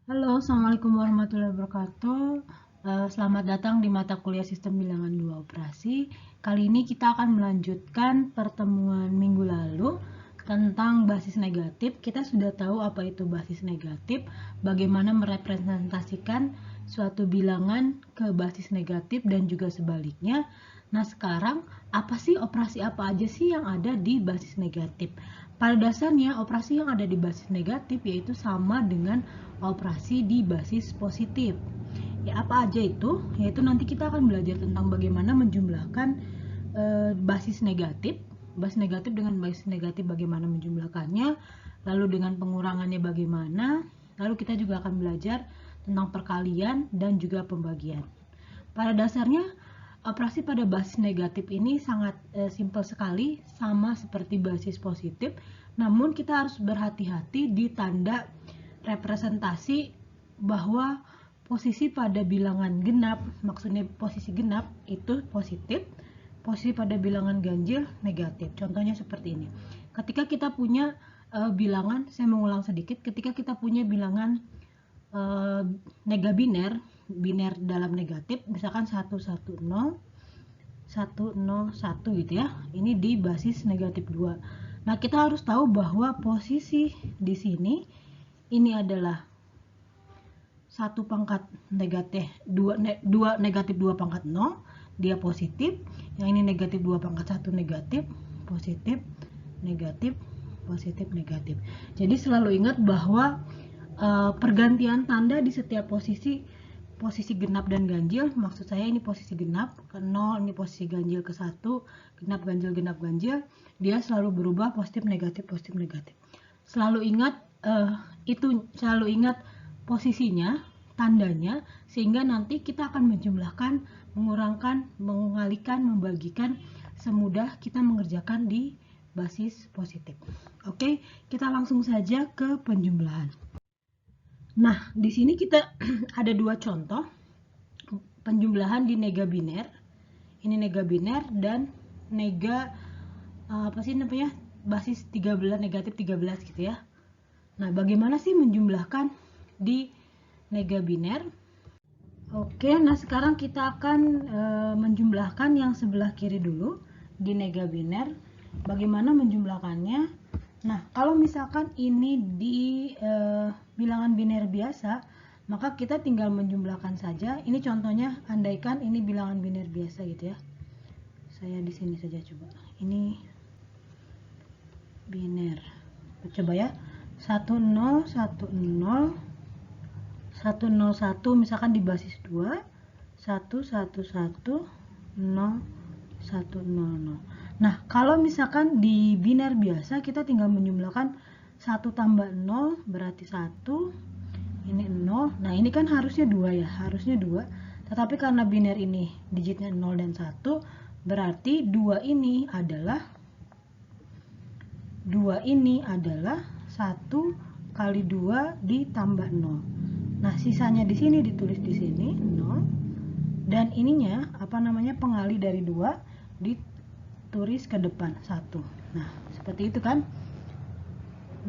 Halo, Assalamualaikum warahmatullahi wabarakatuh. Selamat datang di mata kuliah Sistem Bilangan 2 Operasi. Kali ini kita akan melanjutkan pertemuan minggu lalu tentang basis negatif. Kita sudah tahu apa itu basis negatif, bagaimana merepresentasikan suatu bilangan ke basis negatif dan juga sebaliknya. Nah, sekarang apa sih operasi apa aja sih yang ada di basis negatif? Pada dasarnya, operasi yang ada di basis negatif yaitu sama dengan operasi di basis positif. Ya, apa aja itu? Yaitu nanti kita akan belajar tentang bagaimana menjumlahkan basis negatif dengan basis negatif bagaimana menjumlahkannya, lalu dengan pengurangannya bagaimana, lalu kita juga akan belajar tentang perkalian dan juga pembagian. Pada dasarnya, operasi pada basis negatif ini sangat simpel sekali, sama seperti basis positif, namun kita harus berhati-hati di tanda representasi bahwa posisi pada bilangan genap, maksudnya posisi genap itu positif, posisi pada bilangan ganjil negatif. Contohnya seperti ini. Ketika kita punya bilangan, saya mengulang sedikit, ketika kita punya bilangan negabiner, biner dalam negatif, misalkan 110 101 gitu ya. Ini di basis negatif 2. Nah, kita harus tahu bahwa posisi di sini ini adalah 1 negatif 2 pangkat 0, dia positif. Yang ini negatif 2 pangkat 1 negatif, positif, negatif, positif, negatif. Jadi selalu ingat bahwa pergantian tanda di setiap posisi genap dan ganjil, maksud saya ini posisi genap ke 0, ini posisi ganjil ke 1, genap ganjil, dia selalu berubah positif negatif positif negatif. Selalu ingat selalu ingat posisinya, tandanya, sehingga nanti kita akan menjumlahkan, mengurangkan, mengalikan, membagikan semudah kita mengerjakan di basis positif. Oke, kita langsung saja ke penjumlahan. Nah, di sini kita ada dua contoh penjumlahan di nega biner. Ini nega biner dan nega apa sih namanya? Basis 13 negatif 13 gitu ya. Nah, bagaimana sih menjumlahkan di nega biner? Oke, nah sekarang kita akan menjumlahkan yang sebelah kiri dulu di nega biner. Bagaimana menjumlahkannya? Nah, kalau misalkan ini di bilangan biner biasa, maka kita tinggal menjumlahkan saja. Ini contohnya, andaikan ini bilangan biner biasa gitu ya. Saya di sini saja coba. Ini biner. Coba ya. 10 10 101 misalkan di basis 2, 111 0 100. Nah, kalau misalkan di biner biasa kita tinggal menjumlahkan 1 tambah 0 berarti 1, ini 0. Nah, ini kan harusnya 2 ya, harusnya 2. Tetapi karena biner ini digitnya 0 dan 1, berarti 2 ini adalah 1 kali 2 ditambah 0. Nah, sisanya di sini ditulis di sini 0, dan ininya apa namanya, pengali dari 2 ditulis ke depan 1. Nah, seperti itu kan.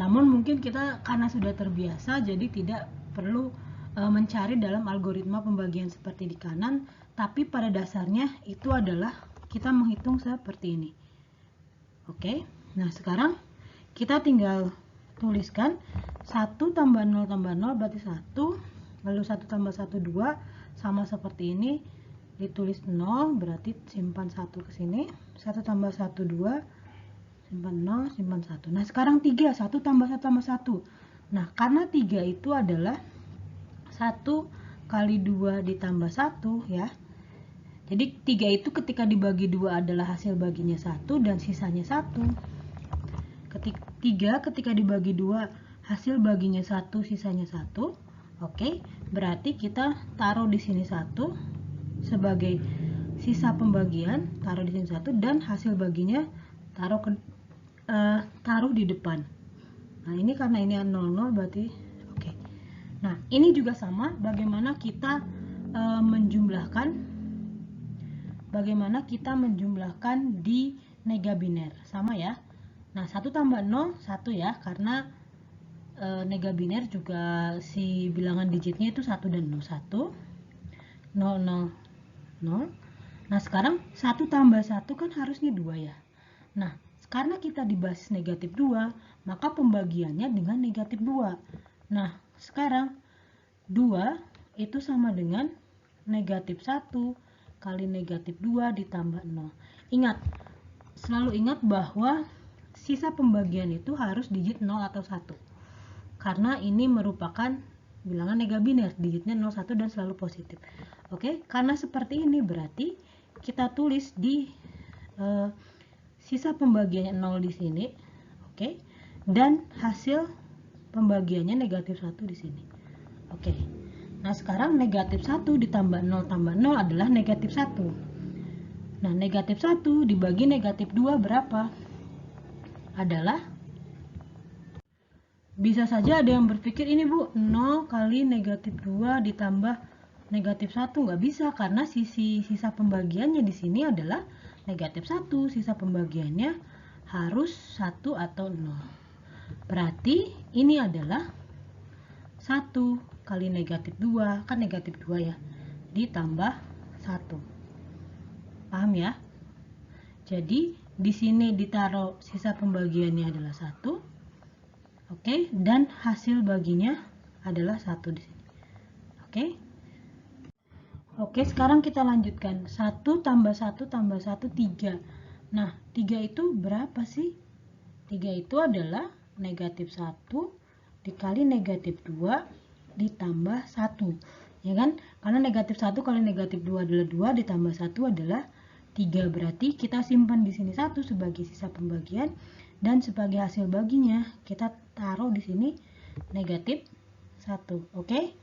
Namun mungkin kita karena sudah terbiasa jadi tidak perlu mencari dalam algoritma pembagian seperti di kanan, tapi pada dasarnya itu adalah kita menghitung seperti ini. Oke. Nah, sekarang kita tinggal tuliskan 1 tambah 0 tambah 0 berarti 1, lalu 1 tambah 1 2, sama seperti ini, ditulis 0 berarti simpan 1 ke sini, 1 tambah 1 2, simpan 0, simpan 1. Nah, sekarang 3, 1 tambah 1 tambah 1. Nah, karena 3 itu adalah 1 kali 2 ditambah 1 ya. Jadi 3 itu ketika dibagi 2 adalah hasil baginya 1 dan sisanya 1. 3 ketika dibagi 2 hasil baginya 1, sisanya 1. Oke, berarti kita taruh di sini 1 sebagai sisa pembagian, taruh di sini 1, dan hasil baginya taruh di depan. Nah, ini karena ini 00 berarti oke. Nah, ini juga sama, bagaimana kita menjumlahkan di nega biner. Sama ya. Nah, 1 tambah 0 1 ya, karena negabiner juga si bilangan digitnya itu 1 dan 0, 1 0 0 0. Nah sekarang 1 tambah 1 kan harusnya 2 ya. Nah karena kita di basis negatif 2, maka pembagiannya dengan negatif 2. Nah sekarang 2 itu sama dengan negatif 1 kali negatif 2 ditambah 0. Ingat, selalu ingat bahwa sisa pembagian itu harus digit 0 atau 1. Karena ini merupakan bilangan negabiner, digitnya 0, 1 dan selalu positif. Oke, karena seperti ini berarti kita tulis di sisa pembagiannya 0 di sini. Oke. Dan hasil pembagiannya negatif 1 di sini. Oke. Nah, sekarang negatif 1 ditambah 0 tambah 0 adalah negatif 1. Nah, negatif 1 dibagi negatif 2 berapa? Adalah, bisa saja ada yang berpikir ini Bu, 0 kali negatif 2 ditambah negatif 1. Nggak bisa, karena sisa pembagiannya di sini adalah negatif 1. Sisa pembagiannya harus 1 atau 0. Berarti ini adalah 1 kali negatif 2, kan negatif 2 ya, ditambah 1. Paham ya? Jadi di sini ditaruh sisa pembagiannya adalah 1. Oke, dan hasil baginya adalah 1 di sini. Oke. Oke, sekarang kita lanjutkan. 1 tambah 1 tambah 1, 3. Nah, 3 itu berapa sih? 3 itu adalah negatif 1 dikali negatif 2 ditambah 1. Ya kan? Karena negatif 1 kali negatif 2 adalah 2, ditambah 1 adalah 3. Berarti kita simpan di sini 1 sebagai sisa pembagian, dan sebagai hasil baginya kita taruh di sini negatif 1. Oke?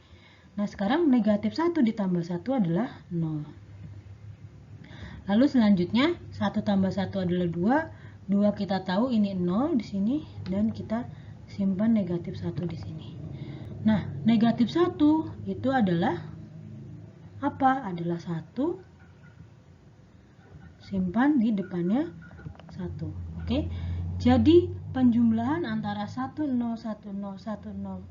Nah, sekarang negatif 1 ditambah 1 adalah 0. Lalu selanjutnya 1 tambah 1 adalah 2. 2 kita tahu ini 0 di sini, dan kita simpan negatif 1 di sini. Nah, negatif 1 itu adalah apa? Adalah 1, simpan di depannya 1. Oke. Jadi penjumlahan antara 1 0 1 0 1 0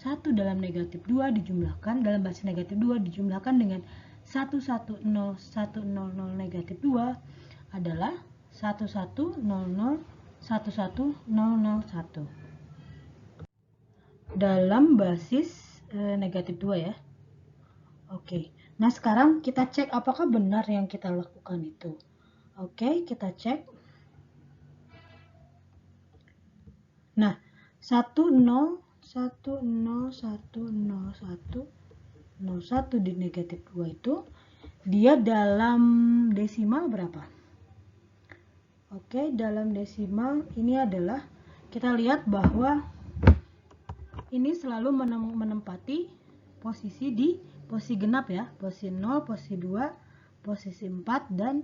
1 dalam negatif 2 dijumlahkan, dalam basis negatif 2 dijumlahkan dengan 1 1 0 1 0 0 negatif 2 adalah 1 1 0 0 1 1 0 0 1 dalam basis negatif 2 ya. Oke. Nah, sekarang kita cek apakah benar yang kita lakukan itu. Oke, kita cek. Nah, 1 0 1 0 1 0 1 0 1 di negatif 2 itu dia dalam desimal berapa? Oke, dalam desimal ini adalah, kita lihat bahwa ini selalu menempati posisi di posisi genap ya, posisi 0, posisi 2, posisi 4 dan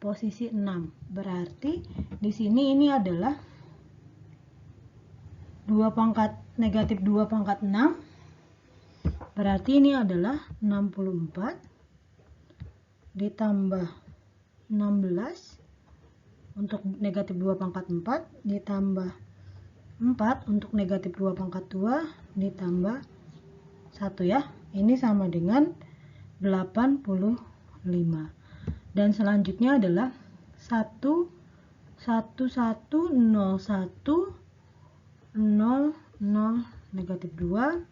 posisi 6. Berarti di sini ini adalah 2 pangkat negatif 2 pangkat 6. Berarti ini adalah 64 ditambah 16 untuk negatif 2 pangkat 4 ditambah 4 untuk negatif 2 pangkat 2 ditambah 1 ya. Ini sama dengan 85. Dan selanjutnya adalah 1 1 1 0 1 0 0 negatif 2.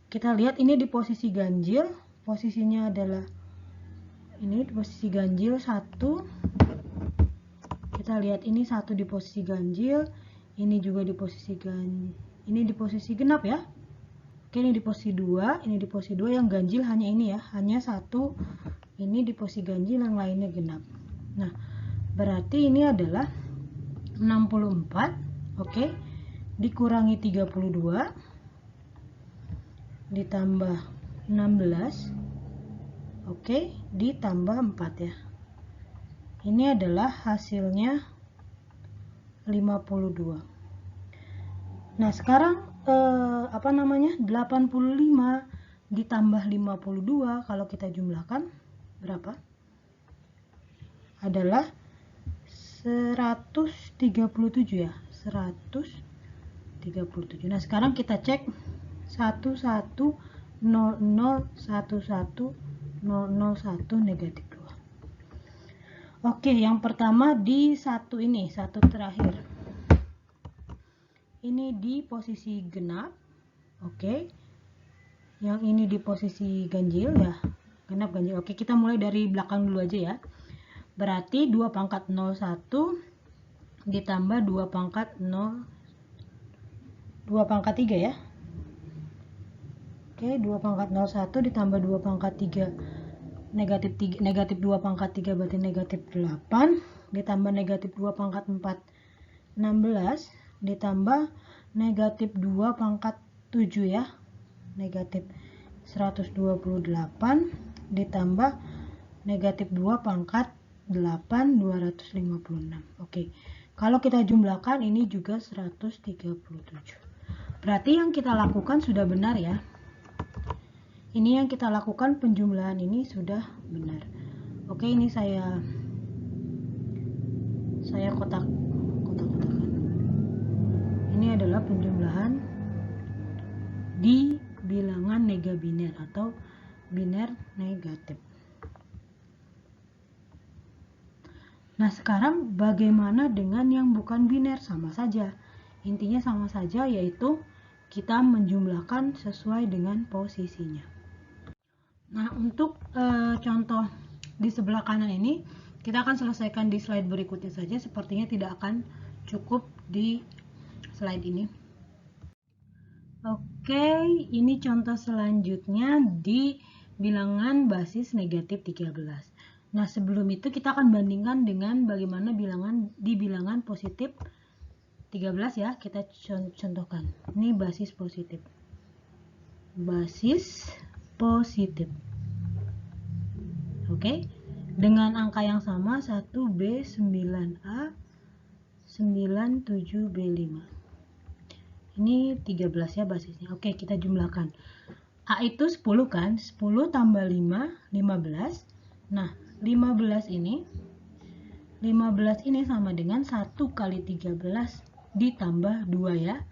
Kita lihat ini di posisi ganjil, posisinya adalah ini di posisi ganjil 1. Kita lihat ini 1 di posisi ganjil, ini juga di posisi ini di posisi genap ya. Oke, ini di posisi 2, ini di posisi 2, yang ganjil hanya ini ya, hanya 1 ini di posisi ganjil, yang lainnya genap. Nah, berarti ini adalah 64, oke, dikurangi 32 ditambah 16, oke, ditambah 4 ya. Ini adalah hasilnya 52. Nah, sekarang 85 ditambah 52 kalau kita jumlahkan berapa? Adalah 137 ya. 137. 37. Nah, sekarang kita cek 110011 001 negatif 2. Oke, yang pertama di satu ini, satu terakhir. Ini di posisi genap. Oke. Yang ini di posisi ganjil ya. Genap ganjil. Oke, kita mulai dari belakang dulu aja ya. Berarti 2 pangkat 01 ditambah 2 pangkat 3 ya. Oke, 2 pangkat 01 ditambah 2 pangkat 3 negatif 2 pangkat 3 berarti negatif 8 ditambah negatif 2 pangkat 4 16 ditambah negatif 2 pangkat 7 ya, negatif 128 ditambah negatif 2 pangkat 8 256. Oke, kalau kita jumlahkan ini juga 137. Berarti yang kita lakukan sudah benar ya. Ini yang kita lakukan, penjumlahan ini sudah benar. Oke, ini saya kotak-kotakan. Ini adalah penjumlahan di bilangan negabiner atau biner negatif. Nah, sekarang bagaimana dengan yang bukan biner? Sama saja. Intinya sama saja, yaitu kita menjumlahkan sesuai dengan posisinya. Nah, untuk contoh di sebelah kanan ini kita akan selesaikan di slide berikutnya saja, sepertinya tidak akan cukup di slide ini. Oke, ini contoh selanjutnya di bilangan basis negatif 13. Nah, sebelum itu kita akan bandingkan dengan bagaimana bilangan positif 13 ya. Kita contohkan. Ini basis positif. Basis positif. Oke, dengan angka yang sama 1B 9A 97B5. Ini 13 ya basisnya. Oke, kita jumlahkan. A itu 10 kan? 10 tambah 5 15. Nah, 15 ini sama dengan 1 kali 13 ditambah 2 ya.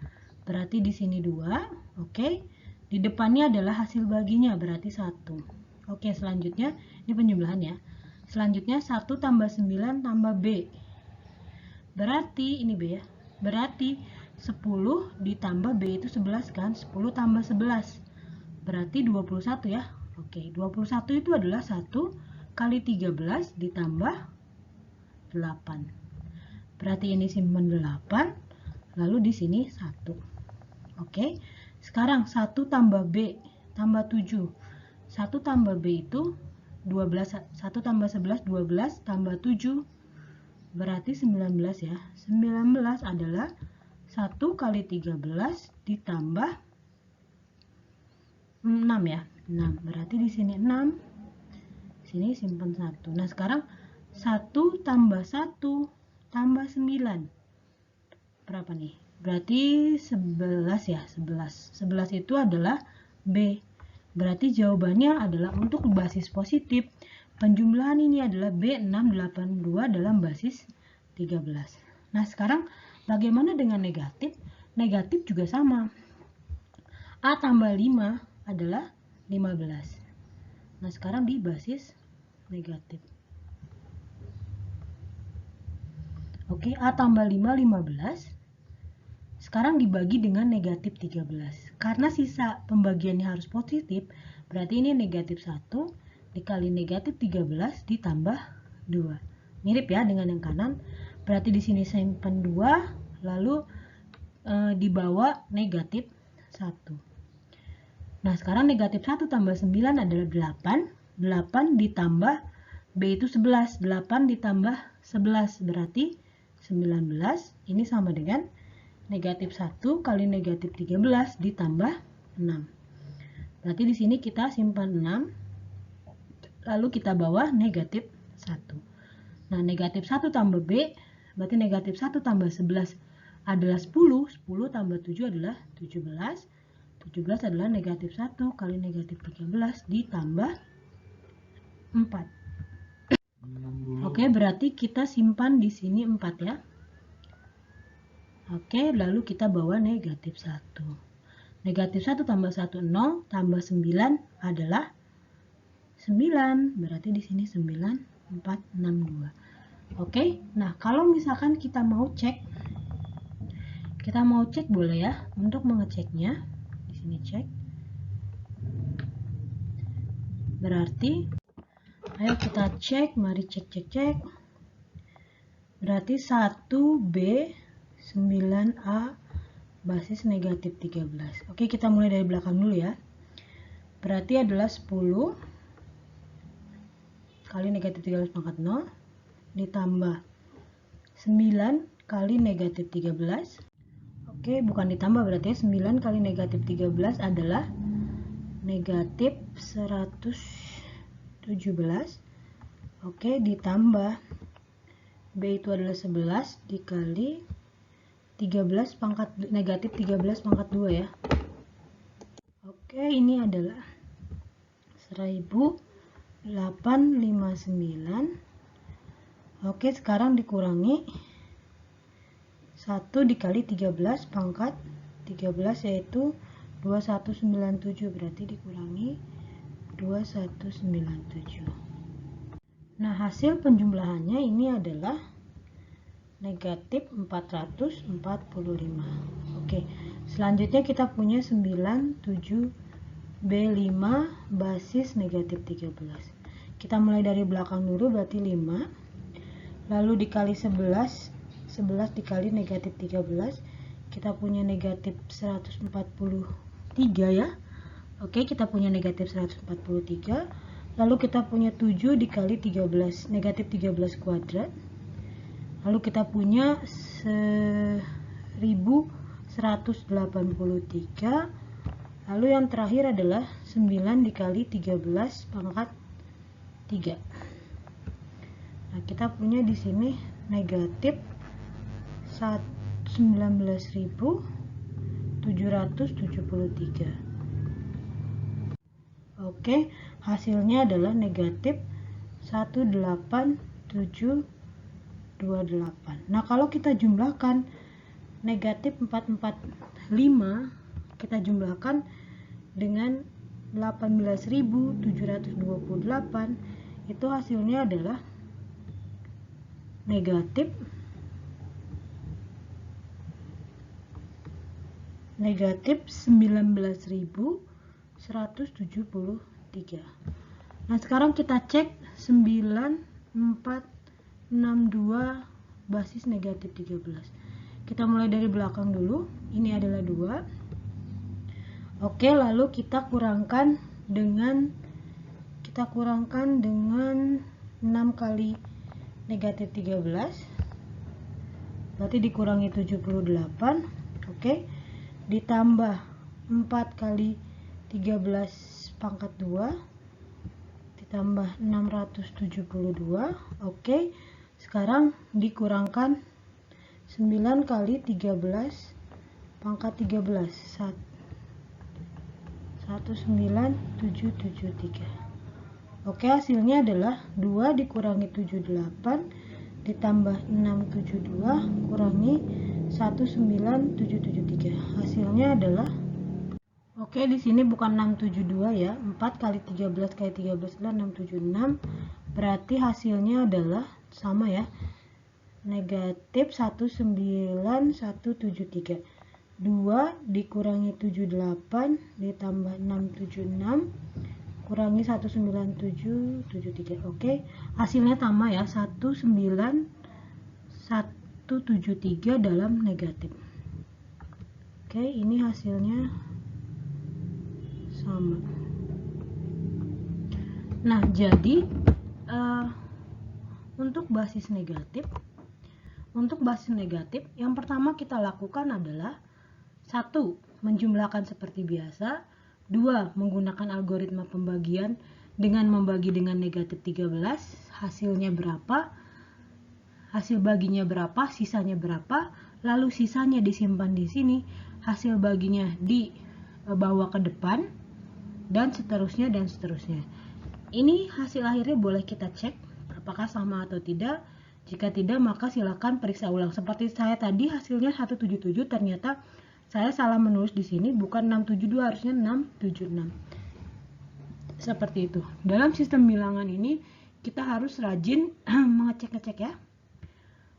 Berarti di sini 2. Oke. Di depannya adalah hasil baginya, berarti 1. Oke, selanjutnya ini penjumlahan ya. Selanjutnya 1 tambah 9 tambah B. Berarti ini B ya. Berarti 10 ditambah B itu 11 kan? 10 tambah 11. Berarti 21 ya. Oke, 21 itu adalah 1 kali 13 ditambah 8. Berarti ini simpan 8. Lalu di sini 1. Oke. Sekarang 1 tambah B tambah 7. 1 tambah B itu 12, 1 tambah 11, 12 tambah 7 berarti 19 ya. 19 adalah 1 kali 13 ditambah 6 ya. 6 berarti di sini 6. Sini simpan 1. Nah, sekarang 1 tambah 1 tambah 9 berapa nih? Berarti 11 ya. 11 itu adalah B. Berarti jawabannya adalah untuk basis positif. Penjumlahan ini adalah B682 dalam basis 13. Nah, sekarang bagaimana dengan negatif? Negatif juga sama. A tambah 5 adalah 15. Nah, sekarang di basis negatif. Oke, A tambah 5, 15. Sekarang dibagi dengan negatif 13. Karena sisa pembagiannya harus positif, berarti ini negatif 1 dikali negatif 13 ditambah 2. Mirip ya dengan yang kanan. Berarti di sini simpan 2, lalu dibawa negatif 1. Nah, sekarang negatif 1 tambah 9 adalah 8. 8 ditambah B itu 11. 8 ditambah 11 berarti 19. Ini sama dengan negatif 1 kali negatif 13 ditambah 6. Berarti di sini kita simpan 6. Lalu kita bawa negatif 1. Nah, negatif 1 tambah B, berarti negatif 1 tambah 11 adalah 10. 10 tambah 7 adalah 17. 17 adalah negatif 1 kali negatif 13 ditambah 4. Oke, berarti kita simpan di sini 4 ya. Oke, lalu kita bawa negatif 1. Negatif 1 tambah 1, 0, tambah 9 adalah 9. Berarti di sini 9, 4, 6, 2. Oke, nah kalau misalkan kita mau cek boleh ya. Untuk mengeceknya, di sini cek. Berarti, ayo kita cek, mari cek. Berarti 1B 9A basis negatif 13. Oke, kita mulai dari belakang dulu ya. Berarti adalah 10 kali negatif 13 pangkat 0 ditambah 9 kali negatif 13. Oke, bukan ditambah, berarti 9 kali negatif 13 adalah negatif 117. Oke, ditambah B itu adalah 11 dikali 13 pangkat negatif 13 pangkat 2 ya. Oke, ini adalah 1859. Oke, sekarang dikurangi 1 dikali 13 pangkat 13 yaitu 2197, berarti dikurangi 2197. Nah, hasil penjumlahannya ini adalah negatif 445. Oke, selanjutnya kita punya 97B5 basis negatif 13. Kita mulai dari belakang dulu, berarti 5. Lalu dikali 11 dikali negatif 13, kita punya negatif 143 ya. Oke, kita punya negatif 143. Lalu kita punya 7 dikali 13, negatif 13 kuadrat. Lalu kita punya 1183. Lalu yang terakhir adalah 9 dikali 13 pangkat 3. Nah, kita punya di sini negatif 19.773. Oke, hasilnya adalah negatif 18728. Nah, kalau kita jumlahkan negatif 445, kita jumlahkan dengan 18.728, itu hasilnya adalah negatif 19.173. Nah, sekarang kita cek 9462 basis negatif 13. Kita mulai dari belakang dulu. Ini adalah 2. Oke, lalu kita kurangkan dengan 6 kali negatif 13. Berarti dikurangi 78. Oke. Ditambah 4 kali 13 pangkat 2 ditambah 672. Oke, sekarang dikurangkan 9 kali 13 pangkat 13, 19773. Oke, hasilnya adalah 2 dikurangi 78 ditambah 672 kurangi 19773. Hasilnya adalah, oke, di sini bukan 672 ya. 4 kali 13 kali 13 adalah 676. Berarti hasilnya adalah sama ya. Negatif 19173. 2 dikurangi 78 ditambah 676 kurangi 19773. Oke, hasilnya sama ya, 19173 dalam negatif. Oke, ini hasilnya sama. Nah, jadi untuk basis negatif yang pertama kita lakukan adalah 1. Menjumlahkan seperti biasa. 2. Menggunakan algoritma pembagian dengan membagi dengan negatif 13. Hasilnya berapa? Hasil baginya berapa? Sisanya berapa? Lalu sisanya disimpan di sini. Hasil baginya dibawa ke depan. Dan seterusnya dan seterusnya. Ini hasil akhirnya boleh kita cek apakah sama atau tidak. Jika tidak, maka silakan periksa ulang. Seperti saya tadi, hasilnya 177, ternyata saya salah menulis di sini, bukan 672, harusnya 676. Seperti itu. Dalam sistem bilangan ini, kita harus rajin mengecek-ngecek ya.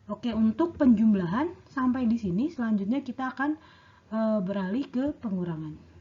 Oke, untuk penjumlahan sampai di sini, selanjutnya kita akan beralih ke pengurangan.